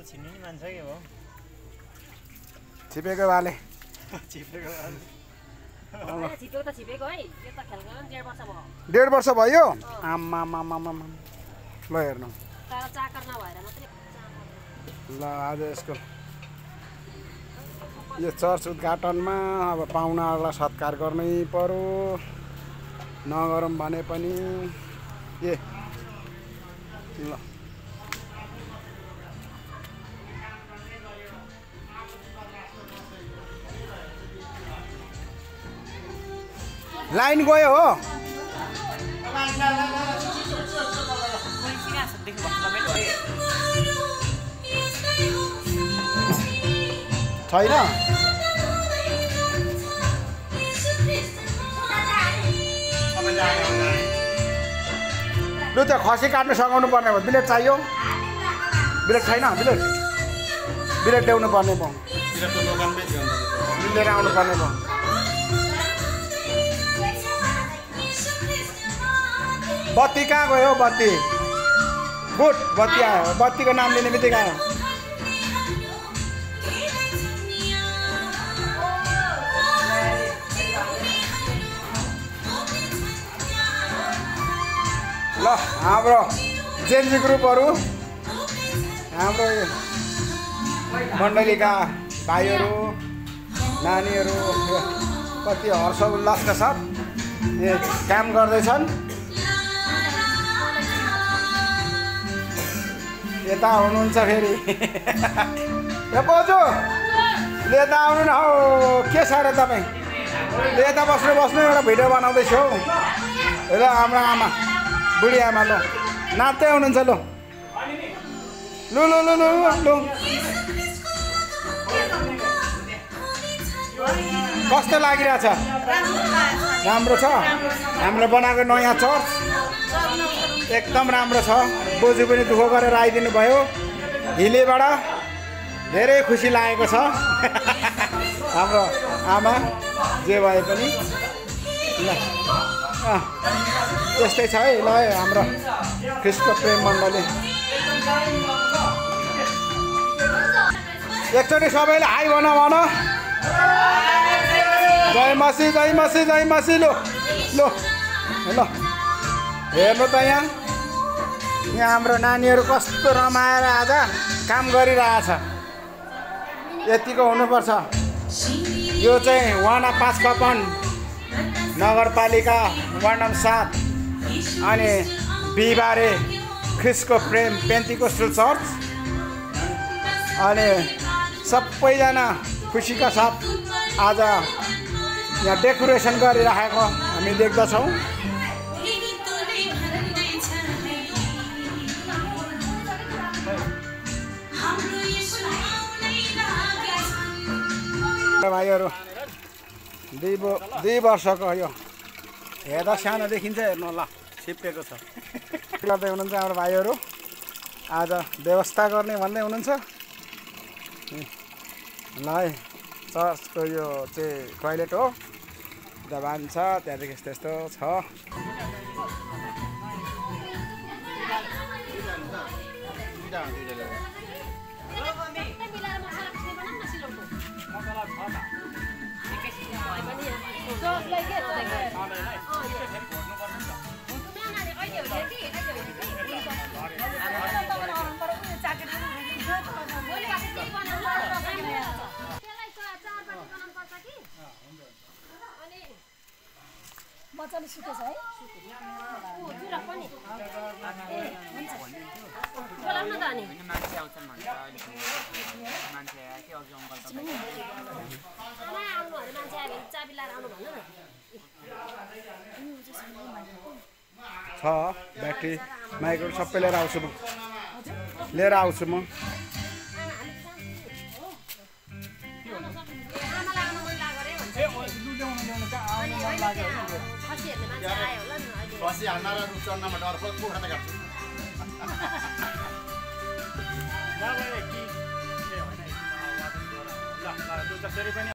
छिन्नु नि मान्छ के हो छिपेको बाले छिपेको छिपेको त छिपेको है त्यो त खेल गर्न 1.5 वर्ष भयो 1.5 वर्ष भयो आम्मा मामा ल हेर्नु तर चाकर नभएर मात्रै ल आज यसको यो चर्च उद्घाटनमा अब पाहुनाहरूलाई सत्कार गर्नै पर्यो नगरौँ भने पनि ए ल लाइन गयो हो छैन लु त्यो खसी काट्नु सघाउनु पर्ने भयो बिलेट चाहियो बिलेट छैन बिलेट ल्याउनु पर्ने भयो लिएर आउनु पर्ने भयो बत्ती कहाँ गयो बत्ती गुड बत्ती आयो बत्तीको नाम लिने बित्तिकै आयो ल हाम्रो जेन्जी ग्रुपहरू हाम्रो मण्डलीका भाइहरू नानीहरू कति हर्ष उल्लासका साथ काम गर्दैछन् यता हुनुहुन्छ फेरि ए बोजू यता आउनु न हौ के छ र तपाईँ यता बस्नु एउटा भिडियो बनाउँदैछु हौ ल हाम्रो आमा बुढी आमा ल नाच्दै हुनुहुन्छ लु लु लु लु लु लु कस्तो लागिरहेछ राम्रो छ हाम्रो बनाएको नयाँ चर्च एकदम राम्रो छ बोजू पनि दुःख गरेर आइदिनु भयो हिलेबाट धेरै खुसी लागेको छ हाम्रो आमा जे भए पनि ल त्यस्तै छ है ल हाम्रो ख्रिस्टको प्रेम मण्डली एकचोटि सबैले हाई भन जय मसी जय मसी जय मसी लु लु ल हेर्नु त यहाँ हाम्रो नानीहरू कस्तो रमाएर आज काम गरिरहेछ यतिको हुनुपर्छ यो चाहिँ वाना 5 कपन नगरपालिका वार्ड नम्बर 7 अनि बिहिबारे ख्रिस्टको प्रेम पेन्टिकोस्टल चर्च अनि सबैजना खुसीका साथ आज यहाँ डेकोरेसन गरिराखेको हामी देख्दछौँ भाइहरू 2 वर्षको यो हेर्दा सानो देखिन्छ हेर्नु ल छिप्पेको छ गर्दै हुनुहुन्छ हाम्रो भाइहरू आज व्यवस्था गर्ने भन्दै हुनुहुन्छ ल है चर्चको यो चाहिँ टोइलेट हो जबान छ त्यहाँदेखि यस्तो छ मजाले सुकेछ है बोलाउन त अनि मान्छे आउँछन् भन्छ मान्छे आयो के अघि अङ्कल तपाईँ आउनु भने मान्छे आयो भने चाबी लाएर आउनु भन छ ब्याट्री माइक्रो सबै लिएर आउँछु म खसी हान्न र रुचाउनमा डर कुखुरा त काट्छु ल